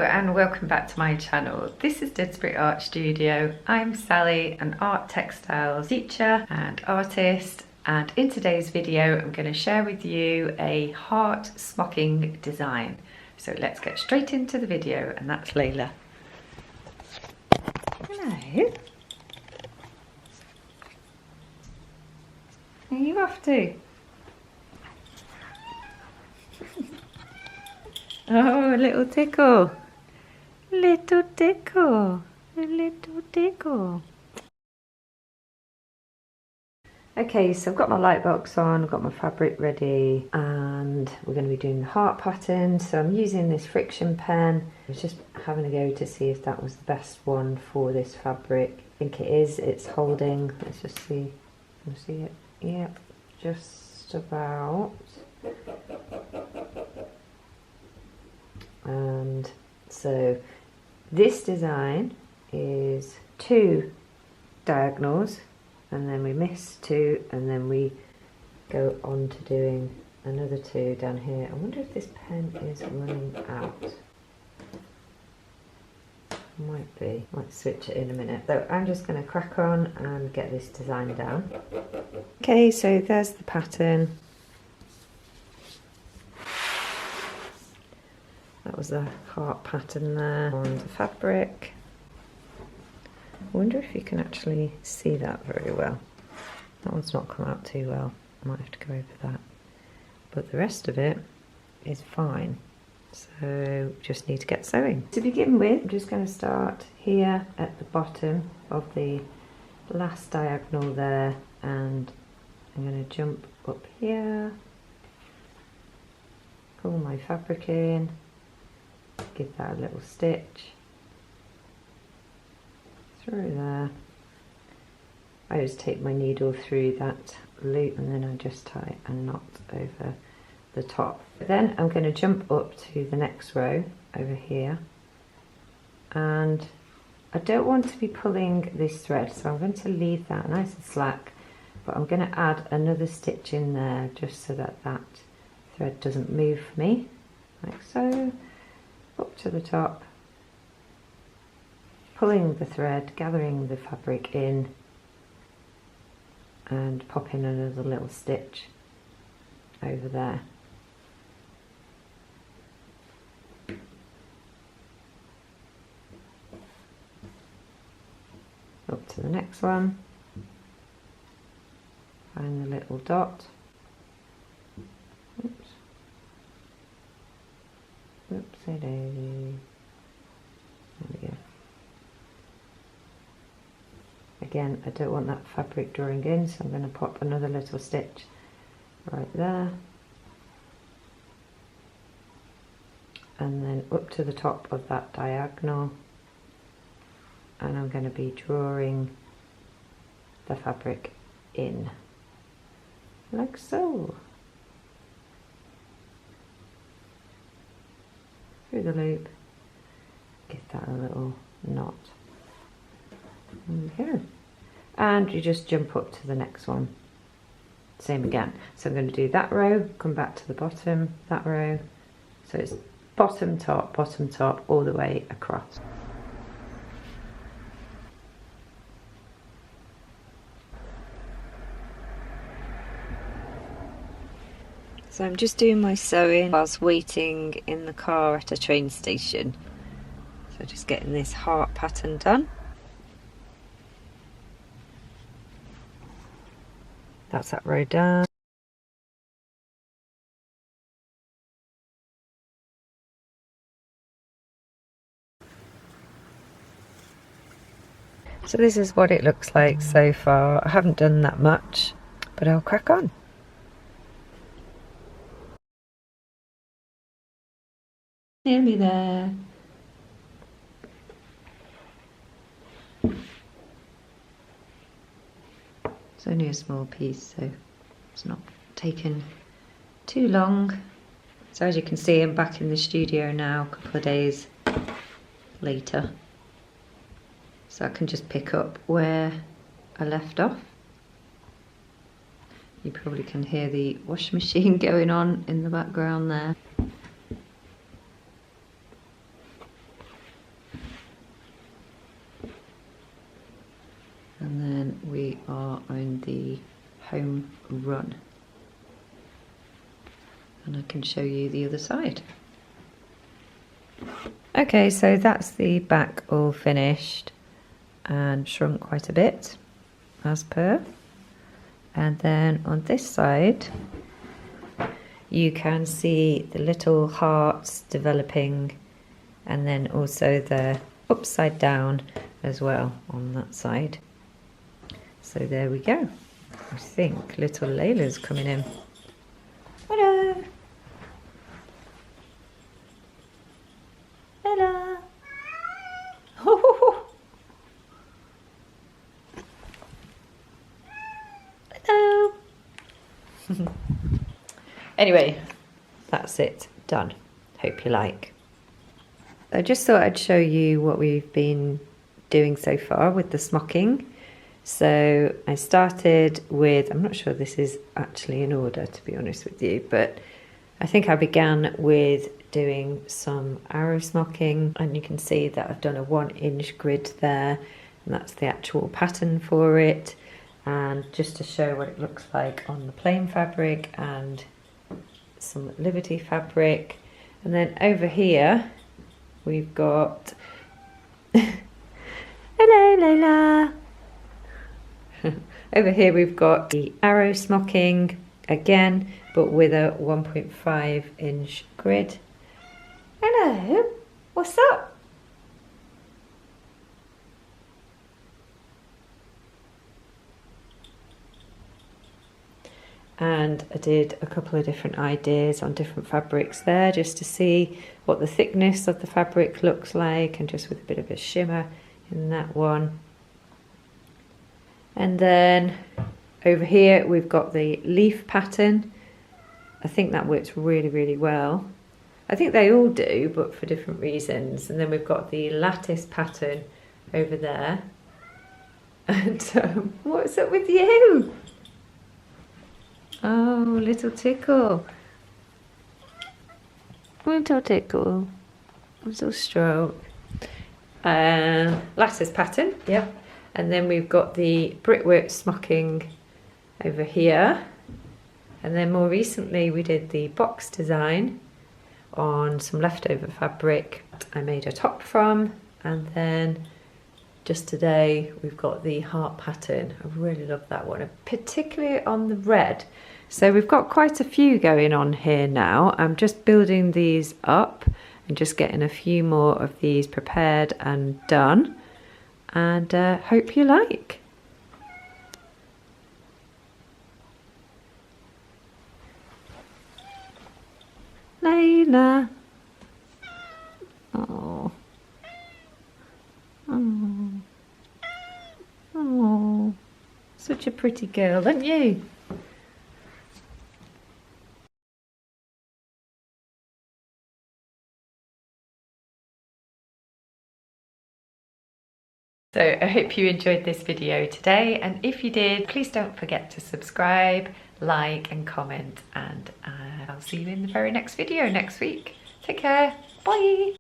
and welcome back to my channel. This is Didsbury Art Studio. I'm Sally, an art textiles teacher and artist, and in today's video I'm going to share with you a heart smocking design. So let's get straight into the video, and that's Layla. Hello. Where are you off to? Oh, a little tickle. Little tickle. A little tickle. Okay, so I've got my light box on, I've got my fabric ready, and we're going to be doing the heart pattern. So I'm using this friction pen. I was just having a go to see if that was the best one for this fabric. I think it is. It's holding. Let's just see. Can you see it? Yep, just about. And so this design is 2 diagonals, and then we miss 2, and then we go on to doing another 2 down here. I wonder if this pen is running out. Might be. Might switch it in a minute. So I'm just going to crack on and get this design down. Okay, so there's the pattern. That was the heart pattern there on the fabric. I wonder if you can actually see that very well. That one's not come out too well. I might have to go over that. But the rest of it is fine. So just need to get sewing. To begin with, I'm just going to start here at the bottom of the last diagonal there, and I'm going to jump up here, pull my fabric in, give that a little stitch through there. I always take my needle through that loop and then I just tie a knot over the top. Then I'm going to jump up to the next row over here, and I don't want to be pulling this thread, so I'm going to leave that nice and slack, but I'm going to add another stitch in there just so that that thread doesn't move for me, like so. Up to the top, pulling the thread, gathering the fabric in, and popping another little stitch over there. Up to the next one, find the little dot. Oops. Oopsie daisy. There we go. Again, I don't want that fabric drawing in, so I'm going to pop another little stitch right there. And then up to the top of that diagonal. And I'm going to be drawing the fabric in, like so. Through the loop, give that a little knot. There we go. And you just jump up to the next one. Same again. So I'm going to do that row, come back to the bottom, that row. So it's bottom, top, all the way across. So I'm just doing my sewing whilst waiting in the car at a train station. So just getting this heart pattern done. That's that row done. So this is what it looks like so far. I haven't done that much, but I'll crack on. Nearly there. It's only a small piece, so it's not taken too long. So as you can see, I'm back in the studio now, a couple of days later. So I can just pick up where I left off. You probably can hear the washing machine going on in the background there. run. And I can show you the other side. Okay, so that's the back all finished and shrunk quite a bit as per. And then on this side you can see the little hearts developing, and then also the upside down as well on that side. So there we go. I think little Layla's coming in. Hello. Hello. Hello. Anyway, that's it, done. Hope you like. I just thought I'd show you what we've been doing so far with the smocking. So I started with, I'm not sure this is actually in order to be honest with you, but I think I began with doing some arrow smocking, and you can see that I've done a 1-inch grid there, and that's the actual pattern for it. And just to show what it looks like on the plain fabric and some Liberty fabric. And then over here we've got hello Layla. Over here we've got the arrow smocking again, but with a 1.5-inch grid. Hello, what's up? And I did a couple of different ideas on different fabrics there, just to see what the thickness of the fabric looks like, and just with a bit of a shimmer in that one. And then over here we've got the leaf pattern. I think that works really, really well. I think they all do, but for different reasons. And then we've got the lattice pattern over there. And what's up with you? Oh, little tickle. Little tickle. Little stroke. Lattice pattern, yep. And then we've got the brickwork smocking over here. And then more recently we did the box design on some leftover fabric I made a top from. And then just today we've got the heart pattern. I really love that one, particularly on the red. So we've got quite a few going on here now. I'm just building these up and just getting a few more of these prepared and done. And hope you like. Layla. Oh. Oh. Oh. Such a pretty girl, aren't you? So I hope you enjoyed this video today, and if you did, please don't forget to subscribe, like and comment, and I'll see you in the very next video next week. Take care, bye!